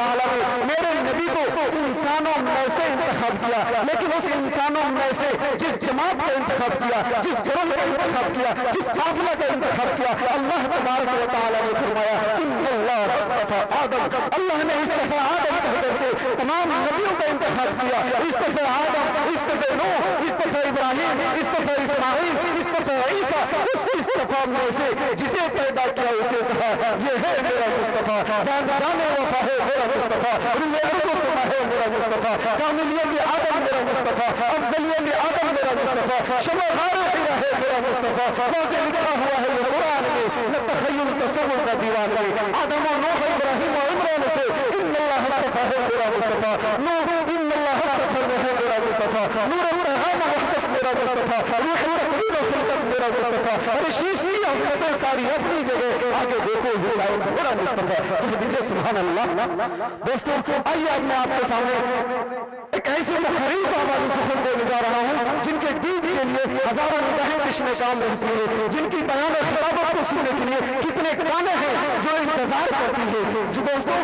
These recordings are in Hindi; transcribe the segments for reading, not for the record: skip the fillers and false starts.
तआला ने मेरे नबी को इंसानों में से इंतखाब किया, लेकिन उस इंसानों में से जिस जमात का इंतखाब किया, जिस गिरोह का इंतखाब किया, जिस काफिला का इंतखाब किया, अल्लाह तबारक व तआला ने फरमाया इन्नल्लाह इस्तफा आदम, अल्लाह ने इस्तफा आदम कह करके तमाम नबियों का इंतखाब किया। इस्तफा आदम, इस्तफा नूह, इस्तफा इब्राहिम, इस्तफा इस्माइल, इस्तफा ईसा, उस इस्तफा में से जिसे पैदा किया उसे कहा ये है मेरा मुस्तफा, जाने वफा है मेरा मुस्तफा, रूह सुमा है मेरा मुस्तफा, कामिलियत आदम मेरा मुस्तफा, अफजलियत आदम मेरा मुस्तफा, शब गारे हिरा है मेरा मुस्तफा, वाज़े लिखा हुआ है ये कुरान में, न तखय्युल तसव्वुर का दीवान में, आदम और नूह, इब्राहिम और इमरान से इन्नल्लाह इस्तफा है मेरा मुस्तफा, नूह इन्नल्लाह इस्तफा है मेरा मुस्तफा, नूर पैगाम वहदत मेरा मुस्तफा, रूह तकवीर और खिलकत मेरा मुस्तफा, अरे शीशी हज़रतें सारी अपनी जगह, आगे देखो हिदायत मेरा मुस्तफा, कह दीजिए सुभान अल्लाह। दोस्तों आइए अब मैं आपके सामने एक ऐसे मुखरीब आवाज़ सुखन देने जा रहा हूँ जिनके दीन के लिए हजारों निगाहें किशने काम रहती है, जिनकी बयान खिताबत को सुनने के लिए कितने काने हैं जो इंतजार करती है, जो दोस्तों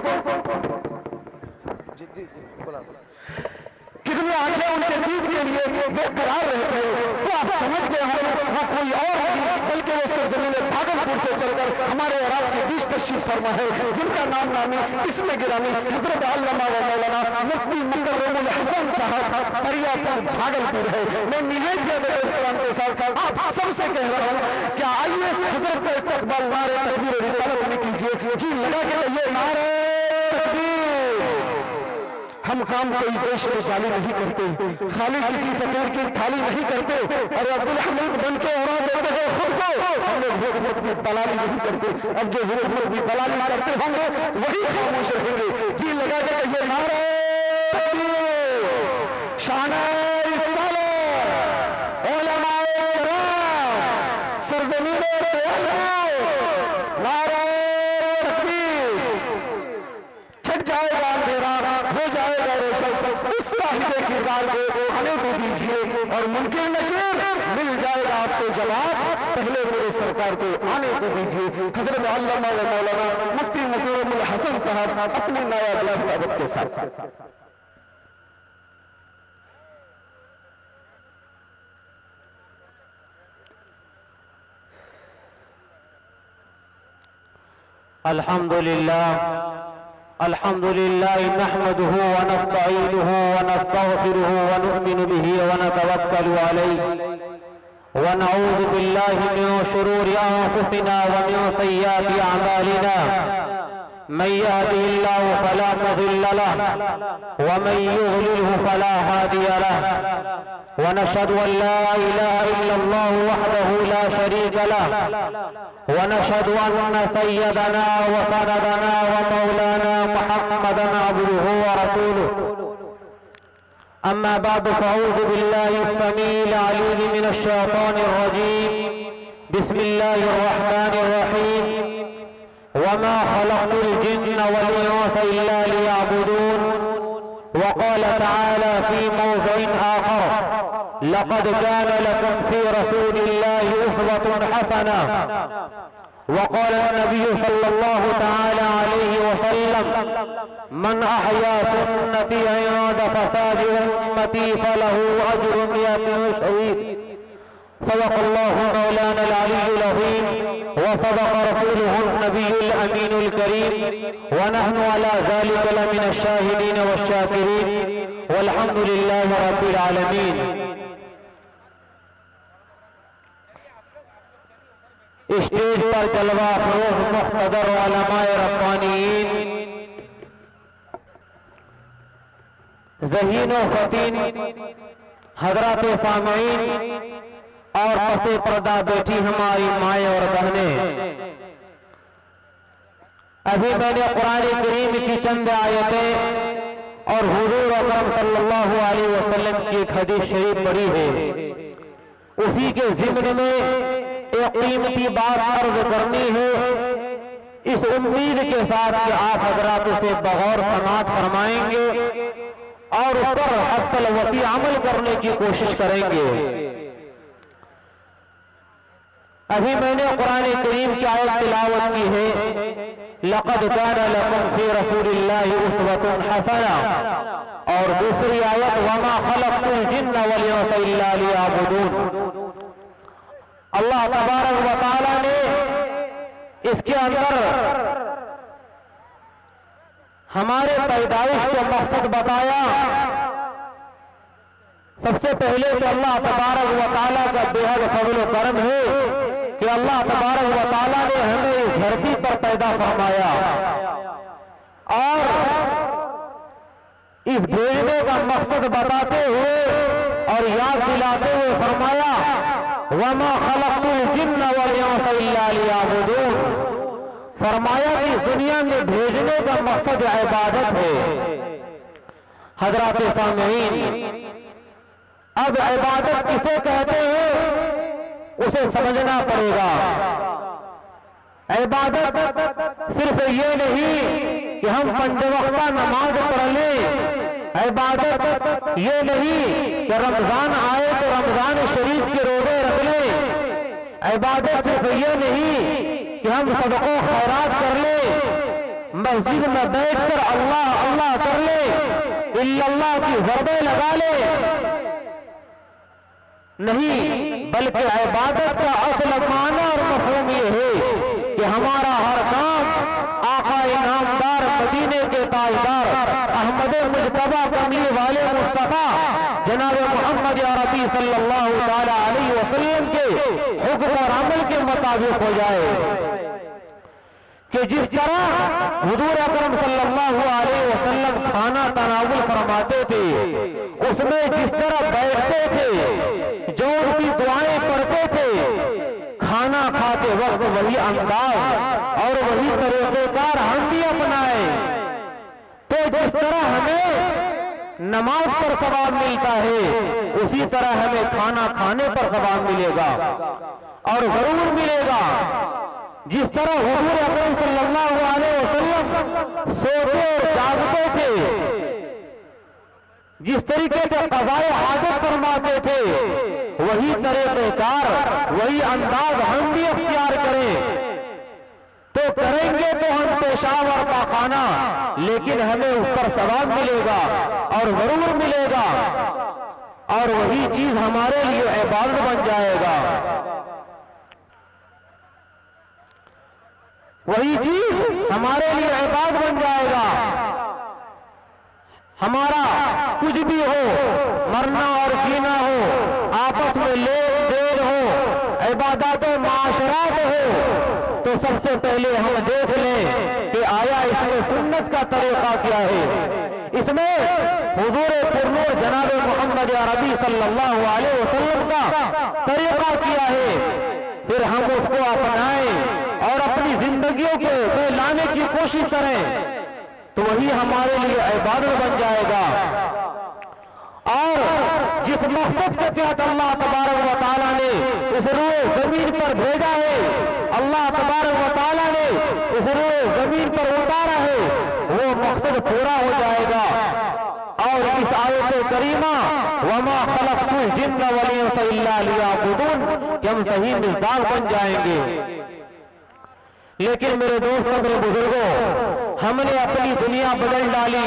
कितनी आंखें उनके दीन के लिए बेकरार रहते हैं। तो आप समझ गए होंगे वह कोई और नहीं बल्कि वो सरजमीन भागलपुर से चलकर हमारे इराक के बीच तशरीफ फरमा है, जिनका नाम नामी इसमें गिरामी हजरत अल्लामा व मौलाना मुफ्ती मुकर्रमुल हसन साहब परियापुर भागलपुर है। मैं निहायत ज़्यादा एहतराम के साथ आप सबसे कह रहा हूँ क्या आइए हजरत का इस्तकबाल नारे तकबीर और रिसालत में कीजिए, जी लगा के कहिए नारे तकबीर। हम काम कोई देश में जाली नहीं करते, खाली किसी फकीर की थाली नहीं करते, और अब्दुल हमीद बन के उड़ा देते हैं खुद को। हम लोग हुकूमत की दलाली नहीं करते, अब जो हुकूमत की दलाली करते होंगे वही खामोश रहेंगे। जी लगा के कहिए नारे तकबीर, शान-ए रिसालत, उलमाए किराम, सरज़मीन-ए तय्यब, नारे तकबीर। छट जाएगा अंधेरा, हो जाएगा रोशन, उस साहिब किरदार को आने को दीजिए और मुमकिन नकीर मिल जाएगा आपको जवाब, पहले मेरे सरकार को आने को दीजिए। हजरत अल्लामा व मौलाना मुफ्ती मुकर्रमुल हसन साहब अपनी नायाब खिताबत के साथ अल्हम्दुलिल्लाह अल्हम्दुलिल्लाह नहमदुहु व नस्तईनुहु व नस्तगफिरुहु व नु'मिनु बिही व नतवक्कलु अलैहि व नऊज़ु बिल्लाहि मिन शुरूरि अंफुसिना व मिन सय्यिआति अअमालिना मन यहदिहिल्लाहु फला मुज़िल्ल लहु व मन युज़लिल्हु फला हादिय लहु व नशहदु अन ला इलाहा इल्लल्लाहु वहदहु ला शरीका लहु व नशहदु अन्न सय्यदना व सनदना व मौलाना मुहम्मदन अब्दुहु व रसूलुहु। अम्मा बाद फ़अऊज़ु बिल्लाहि अस्समीइल अलीम मिनश शैतानिर रजीम। बिस्मिल्लाहिर रहमानिर रहीम। वमा खलक़तुल जिन्न वल इंसा इल्ला लियअबुदून। वक़ाल तआला फ़ी मौज़िइन आख़र लक़द कान लकुम फ़ी रसूलिल्लाहि उस्वतुन हसनह। वक़ाल नबी सल्लल्लाहु तआला अलैहि वसल्लम मन अहया सुन्नती इंद फसाद उम्मती फलहु अज्रु मिअति शहीद। सदक़ल्लाहु मौलाना अल-अलीयुल अज़ीम व सदक़ रसूलुहुन नबियुल अमीनुल करीम व नहनु अला ज़ालिका लमिनश शाहिदीन वश्शाकिरीन वल्हम्दुलिल्लाहि रब्बिल आलमीन। स्टेज पर जलवा फरोज़ मुक़्तदर उलमाए रब्बानीयीन, ज़हीन व फ़तीन, हज़रात सामईन और पसे पर्दा बैठी हमारी माएँ और बहनें, अभी मैंने कुरान करीम की चंद आयतें और हुज़ूर अकरम सल्लल्लाहु अलैहि वसल्लम की एक हदीस शरीफ पढ़ी है। उसी के ज़िम्न में एक कीमती बात अर्ज करनी है, इस उम्मीद के साथ कि आप हज़रात उसे बगौर समाअत फरमाएंगे और उस पर हक़्क़ल वसी अमल करने की कोशिश करेंगे। अभी मैंने कुरान करीम की आयत तिलावत की है लक़द कान लकुम फ़ी रसूलिल्लाहि उस्वतुन हसना, और दूसरी आयत वमा खलक़तुल जिन्ना वल इंसा इल्ला लियअबुदून। अल्लाह तबारक व तआला ने इसके अंदर हमारे पैदाइश का मकसद बताया। सबसे पहले तो अल्लाह तबारक व तआला का बेहद फज़ल व करम है कि अल्लाह तबारक व तआला ने हमें इस धरती पर पैदा फरमाया और इस भेजने का मकसद बताते हुए और याद दिलाते हुए फरमाया वमा खलक़तुल जिन्ना वल इंसा इल्ला लियअबुदून। फरमाया कि इस दुनिया में भेजने का मकसद इबादत है। हज़रात सामीईन, अब इबादत किसे कहते हैं उसे समझना पड़ेगा। इबादत सिर्फ ये नहीं कि हम पंजवक्ता नमाज पढ़ लें, इबादत ये नहीं कि रमजान आए तो रमजान शरीफ के रोजे रख लें, इबादत सिर्फ ये नहीं कि हम सदक़ो खैरात कर लें, मस्जिद में बैठकर अल्लाह अल्लाह कर लें, इल्लल्लाह की ज़रबे लगा लें, नहीं, बल्कि इबादत का असल माना और मफ़हूम ये है कि हमारा हर काम आका इनामदार मदीने के ताजदार अहमद मुजतबा कमली वाले मुस्तफा जनाब मोहम्मद अरबी सल्लल्लाहु ताला अलैहि वसल्लम के हुक्म और अमल के मुताबिक हो जाए। कि जिस तरह हुजूर अकरम सल्लल्लाहु अलैहि वसल्लम खाना तनावुल फरमाते थे, उसमें जिस तरह बैठते थे, जो उनकी दुआएं पढ़ते थे, खाना खाते वक्त वही अंदाज और वही तरीक़ेकार हम भी अपनाए तो जिस तरह हमें नमाज पर सवाब मिलता है उसी तरह हमें खाना खाने पर सवाब मिलेगा और जरूर मिलेगा। जिस तरह हुजूर अकरम सल्लल्लाहु अलैहि वसल्लम सोते और जागते थे, जिस तरीके से क़ज़ाए हाजत फरमाते थे, वही तरीक़ेकार वही अंदाज हम भी अख्तियार करें तो करेंगे तो हम पेशाब और पाखाना, लेकिन हमें उस पर सवाब मिलेगा और जरूर मिलेगा और वही चीज हमारे लिए इबादत बन जाएगा। वही चीज हमारे लिए इबादत बन जाएगा। हमारा कुछ भी हो, मरना और जीना हो, आपस में लेन देन हो, इबादत और माशरात हो, तो सबसे पहले हम देख लें कि आया इसमें सुन्नत का तरीका क्या है। इसमें हुजूर पुरनूर जनाब मोहम्मद अरबी सल्लल्लाहु अलैहि वसल्लम का तरीका क्या है, फिर हम उसको अपनाएं और अपनी जिंदगियों को में लाने की कोशिश करें तो वही हमारे लिए इबादत बन जाएगा। और जिस मकसद के तहत अल्लाह तबारक व तआला ने इस रूह जमीन पर भेजा है, अल्लाह तबारक व तआला ने इस रूह जमीन पर उतारा है, वो मकसद पूरा हो जाएगा। और इस आयत करीमा वमा खलक़तुल जिन्ना वल इंसा इल्ला लियअबुदून कि हम सही मिज़ाज बन जाएंगे। लेकिन मेरे दोस्तों, मेरे बुजुर्गों, हमने अपनी दुनिया बदल डाली,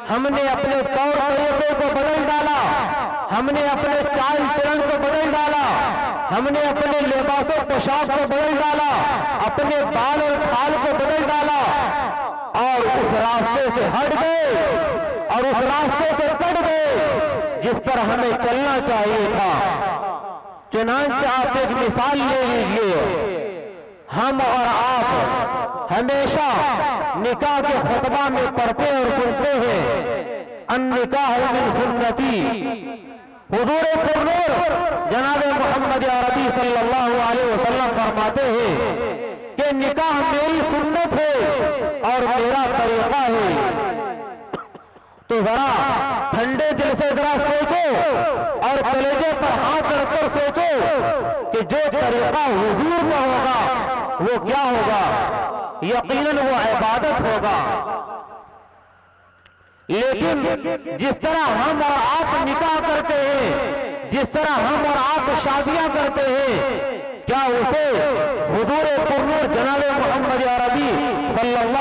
हमने अपने तौर तरीके को बदल डाला, हमने अपने चाल चलन को बदल डाला, हमने अपने लिबासों पोशाक को बदल डाला, अपने बाल और खाल को बदल डाला और उस रास्ते से हट गए और उस रास्ते से कट गए जिस पर हमें चलना चाहिए था। चुनांचे आप एक मिसाल ले लीजिए, हम और आप हमेशा निकाह के खुतबा में पढ़ते और सुनते हैं अन्निकाह मिन सुन्नती। हुजूर पुरनूर जनाब मोहम्मद अरबी सल्लल्लाहु अलैहि वसल्लम फरमाते हैं कि निकाह मेरी सुन्नत है और मेरा तरीका है। तो जरा ठंडे दिल से जरा सोचो और कलेजे पर हाथ रखकर सोचो कि जो तरीका हुजूर का होगा वो क्या होगा। यकीनन वो इबादत होगा। लेकिन जिस तरह हम और आप निकाह करते हैं, जिस तरह हम और आप शादियां करते हैं, क्या उसे हुजूर पुरनूर जनाब मोहम्मद अरबी सल्लल्लाहु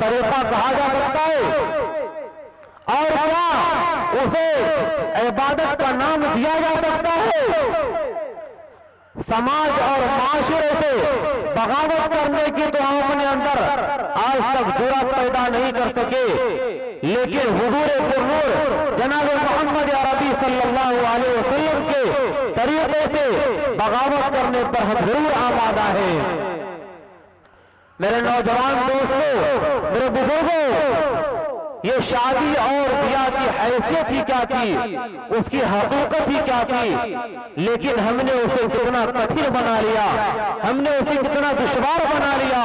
तरीका कहा जा सकता है और क्या उसे इबादत का नाम दिया जा सकता है। समाज और माशरे से बगावत करने की तो हम अपने अंदर आज तक जुर्रत पैदा नहीं कर सके, लेकिन हुजूर पुरनूर जनाब मोहम्मद अरबी सल्लल्लाहु अलैहि वसल्लम के तरीके से बगावत करने पर हम जरूर आमादा हैं। मेरे नौजवान दोस्तों, मेरे बुजुर्गों, ये शादी और ब्याह की हैसियत ही क्या थी, उसकी हकीकत ही क्या थी, लेकिन हमने उसे कितना कठिन बना लिया, हमने उसे कितना दुश्वार बना लिया।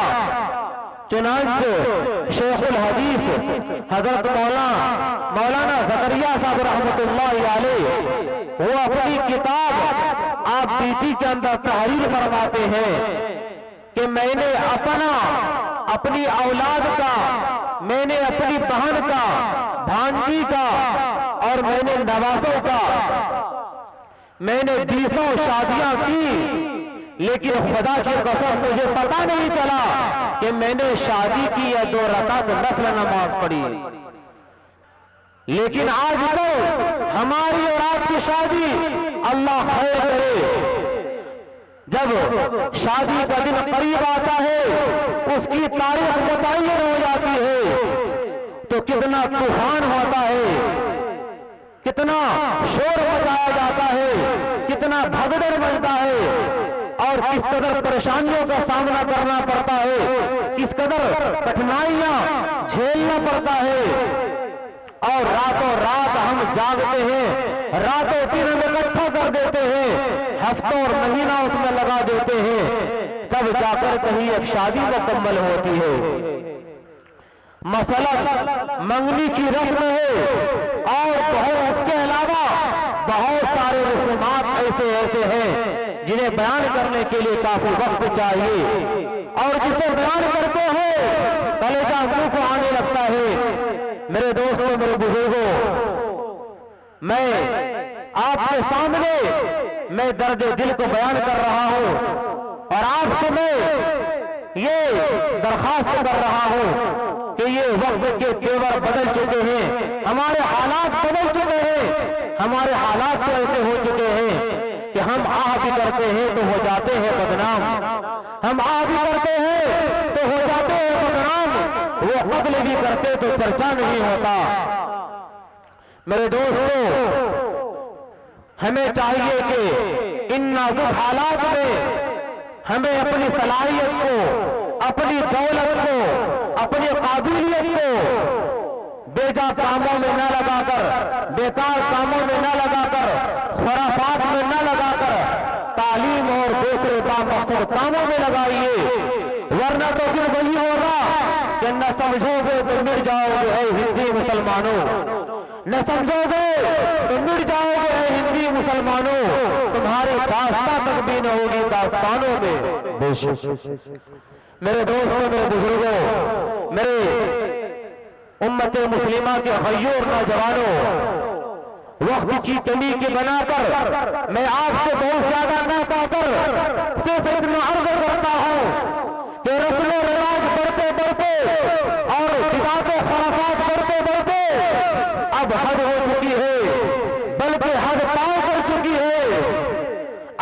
चुनांचे शेखुल हदीस हजरत मौलाना ज़करिया साहब रहमतुल्लाह अलैह वो अपनी किताब आप बीती के अंदर तहरीर फरमाते हैं कि मैंने अपनी औलाद का, मैंने अपनी बहन का, भांजी का और मैंने नवासों का, मैंने 20 शादियां की, लेकिन खुदा की कसम मुझे पता नहीं चला कि मैंने शादी की या 2 रकात नफल नमाज पढ़ी। लेकिन आज तो हमारी और आपकी शादी अल्लाह खैर करे, जब शादी का दिन करीब आता है, उसकी तारीख मुतय्यन हो जाती है, तो कितना तूफान होता है, कितना शोर मचाया जाता है, कितना भगदड़ मचता है और किस कदर परेशानियों का सामना करना पड़ता है, किस कदर कठिनाइयां झेलना पड़ता है। और रातों रात हम जागते हैं, रातों दिन हम इकट्ठा कर देते हैं, हफ्तों और महीना उसमें लगा देते हैं, तब जाकर कहीं एक शादी मुकम्मल होती है। मसलन मंगनी की रस्म है और उसके अलावा बहुत सारे रस्मात ऐसे हैं जिन्हें बयान करने के लिए काफी वक्त चाहिए, और जिसे बयान करते हैं कलेजा मुंह को आने लगता है। मेरे दोस्तों, मेरे बुजुर्गों, मैं आपके सामने मैं दर्द दिल को बयान कर रहा हूं और आपसे मैं ये दरखास्त कर रहा हूं कि ये वक्त के तेवर बदल चुके हैं, हमारे हालात बदल चुके हैं, हमारे हालात तो ऐसे हो चुके हैं कि हम आह भी करते हैं तो हो जाते हैं बदनाम, हम आह भी करते हैं तो हो जाते हैं बदनाम, वो कत्ल भी करते तो चर्चा नहीं होता। मेरे दोस्तों, हमें चाहिए कि इन नाजुक हालात में हमें अपनी सलाहियत को, अपनी दौलत को, अपनी काबिलियत को बेजा कामों में न लगाकर, बेकार कामों में न लगाकर, खुराफात में न लगाकर तालीम और दूसरे बामकसद कामों में लगाइए, वरना तो फिर वही होगा कि न समझोगे तो मिट जाओगे है हिंदी मुसलमानों, न समझोगे तो मिट जाओगे है हिंदी मुसलमानों, तुम्हारी दास्तां तक भी न होगी दास्तानों में। मेरे दोस्तों, मेरे बुजुर्गों, मेरे उम्मत मुस्लिमा के गयूर नौजवानों, वक्त की कमी के बनाकर मैं आपसे बहुत ज्यादा न पाकर सिर्फ इतना अर्ज करता हूं कि रस्म रिवाज बढ़ते बढ़ते और किताबें खराफात बढ़ते बढ़ते अब हद हो चुकी है, बल्कि हद पार कर चुकी है।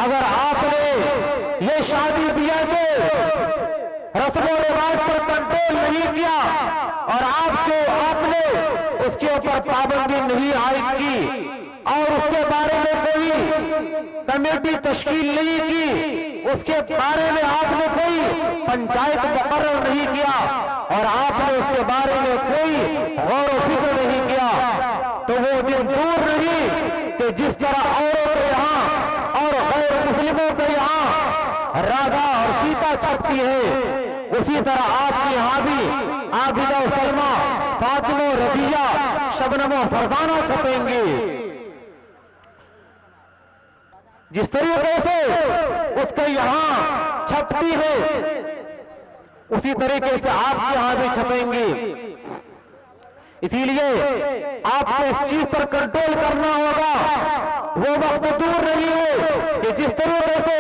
अगर आपने ये शादी ब्याह के रस्म रिवाज पर कंट्रोल नहीं किया और आपने उसके ऊपर पाबंदी नहीं आयद की और उसके बारे में कोई कमेटी तश्कील नहीं की, उसके बारे में आपने कोई पंचायत मुकर्रर नहीं किया और आपने उसके बारे में कोई गौर व फिक्र नहीं किया, तो वो दिन दूर नहीं कि जिस तरह औरों के यहाँ और गैर मुस्लिमों के यहाँ राधा और सीता छपती है, उसी तरह आपके यहाँ भी आबिदा सलमा, फातिमा, रबिया, शबनम और फरजाना छपेंगे। जिस तरीके से उसके यहाँ छपती है उसी तरीके से आपके यहाँ भी छपेंगी। इसीलिए आपको इस चीज पर कंट्रोल करना होगा। वो वक्त दूर नहीं है कि जिस तरीके से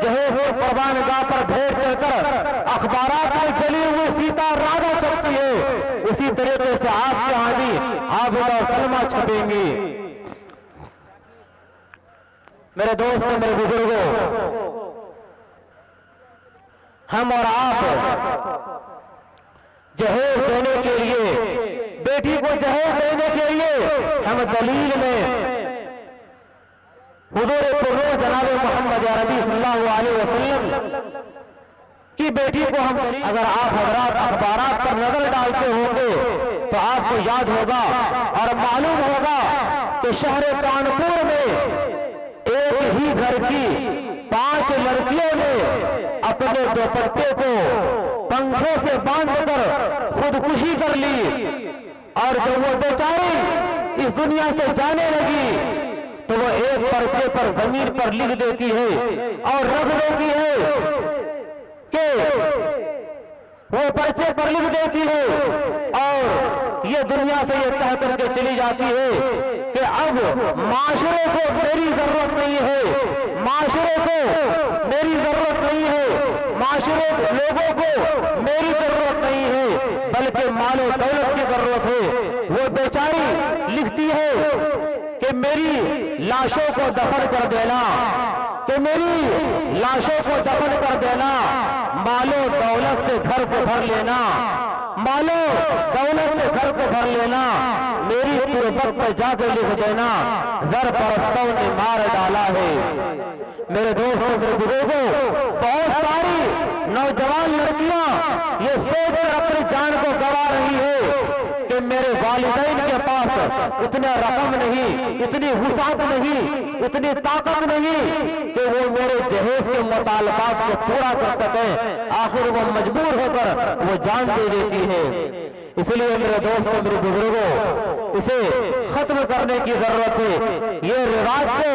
जहेज परवानगाह पर भेंट चढ़कर अखबारात में जली हुई सीता राधा छपती है, देंगी। मेरे दोस्तों, मेरे बुजुर्गों, हम और आप जहेज देने के लिए, बेटी को जहेज देने के लिए हम दलील में हुजूर पुर्रूह जनाब मोहम्मद अरबी सल्लल्लाहु अलैहि वसल्लम की बेटी को हम, अगर आप हजरात अखबारात पर नजर डालते होंगे तो आपको याद होगा और मालूम होगा कि शहर कानपुर में एक ही घर की 5 लड़कियों ने अपने दुपट्टे को पंखों से बांधकर खुदकुशी कर ली, और जब वो बेचारी इस दुनिया से जाने लगी तो वो एक पर्चे पर जमीन पर लिख देती है और रख देती है कि वो पर्चे पर लिख देती है और ये दुनिया से ये कह करके चली जाती है कि अब माशरे को मेरी जरूरत नहीं है, माशरे को मेरी जरूरत नहीं है, माशरे लोगों को मेरी जरूरत नहीं है, बल्कि मालो दौलत की जरूरत है। वो बेचारी लिखती है कि मेरी लाशों को दफन कर देना, कि मेरी लाशों को दफन कर देना, मालो दौलत से घर को भर लेना, मालो दौलत से घर को भर लेना, मेरी तुरबत पर जाकर लिख देना, जर परस्तों ने मार डाला है। मेरे दोस्तों, मेरे बुजुर्गों, बहुत सारी नौजवान लड़कियां ये सोचकर अपनी जान को गंवा रही है कि मेरे वालिदैन के पास इतना रकम नहीं, इतनी वुसात नहीं, इतनी ताकत नहीं कि वो मेरे जहेज के मुतालबात को पूरा कर सके। आखिर वो मजबूर होकर वो जान दे देती है। इसलिए मेरे दोस्तों, मेरे बुजुर्गों, इसे खत्म करने की जरूरत है, ये रिवाज को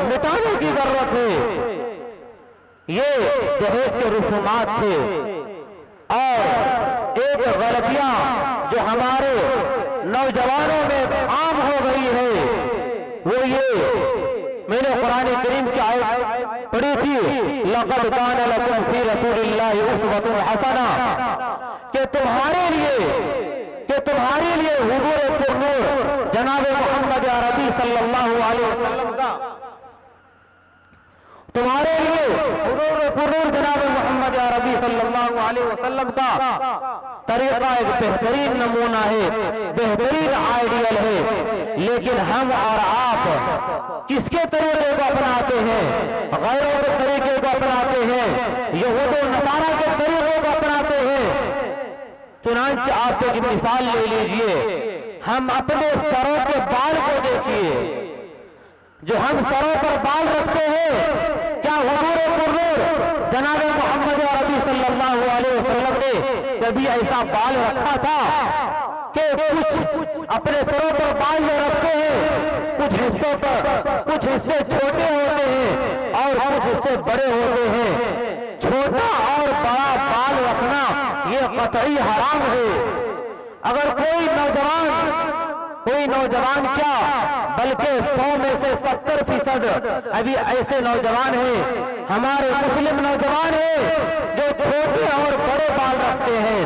मिटाने की जरूरत है। ये जहेज के रसूमात थे और एक गलतियां जो हमारे नौजवानों में आम हो गई है वो ये, मैंने कुरान करीम की आयत पढ़ी थी, लक़द कान लकुम फी रसूलिल्लाहि उस्वतुन हसना, कि तुम्हारे लिए हुजूर पुर्नूर जनाब मोहम्मद अरबी सल्लल्लाहु अलैहि वसल्लम का, तुम्हारे लिए हुजूर पुर्नूर जनाब मोहम्मद अरबी सल्लल्लाहु अलैहि वसल्लम का तरीका एक बेहतरीन नमूना है, बेहतरीन आइडियल है। लेकिन हम और आप किसके तरीके को अपनाते हैं? गैरों के तरीके को अपनाते हैं, यहूद और नसारा के तरीके को अपनाते हैं। चुनांचे आप एक मिसाल ले लीजिए, हम अपने सरों के बाल को देखिए, जो हम सरों पर बाल रखते हैं, क्या हुजूर पुर्नूर जनाब मोहम्मद अरबी सल्लल्लाहु अलैहि वसल्लम ने कभी ऐसा बाल रखा था कि कुछ अपने सरों पर बाल जो रखते हैं, कुछ हिस्सों पर कुछ हिस्से छोटे होते हैं और कुछ हिस्से बड़े होते हैं। छोटा और बड़ा बाल रखना ये कतई हराम है। अगर कोई नौजवान क्या बल्कि 100 में से 70% अभी ऐसे नौजवान हैं, हमारे मुस्लिम नौजवान हैं जो छोटे और बड़े बाल रखते हैं।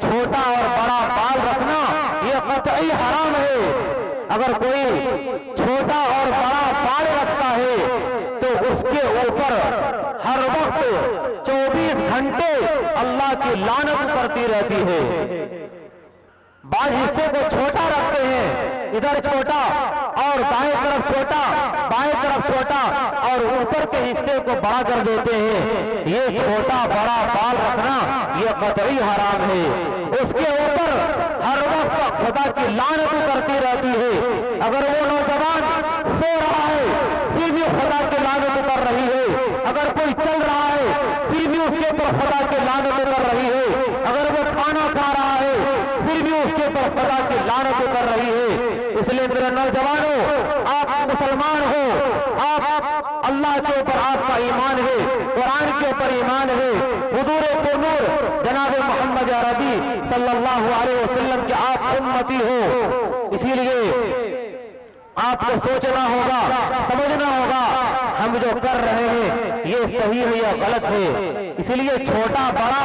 छोटा और बड़ा बाल रखना ये कतई हराम है। अगर कोई छोटा और बड़ा बाल रखता है तो उसके ऊपर हर वक्त 24 घंटे अल्लाह की लानत करती रहती है। बाल हिस्से को छोटा रखते हैं, इधर छोटा और दाएं तरफ छोटा, बाएं तरफ छोटा और ऊपर के हिस्से को बड़ा कर देते हैं। ये छोटा बड़ा बाल रखना ये कतई हराम है। उसके ऊपर हर वक्त खुदा की लानत करती रहती है। अगर वो नौजवान सो रहा है फिर भी खुदा की लानत कर रही है, अगर कोई चल रहा है फिर भी उसके ऊपर खुदा की लानत कर रही है, अगर वो खाना खा रहा है फिर भी उसके ऊपर खुदा की लानत कर रही है। इसलिए मेरे नौजवानों, आप मुसलमान हो, आप अल्लाह के ऊपर आपका ईमान है, कुरान के ऊपर ईमान है, हुजूर पुर्नूर जनाब मोहम्मद अरबी सल्लल्लाहु अलैहि वसल्लम के आप उम्मती हो। इसीलिए आपको सोचना होगा, समझना होगा हम जो कर रहे हैं ये सही है या गलत है। इसलिए छोटा बड़ा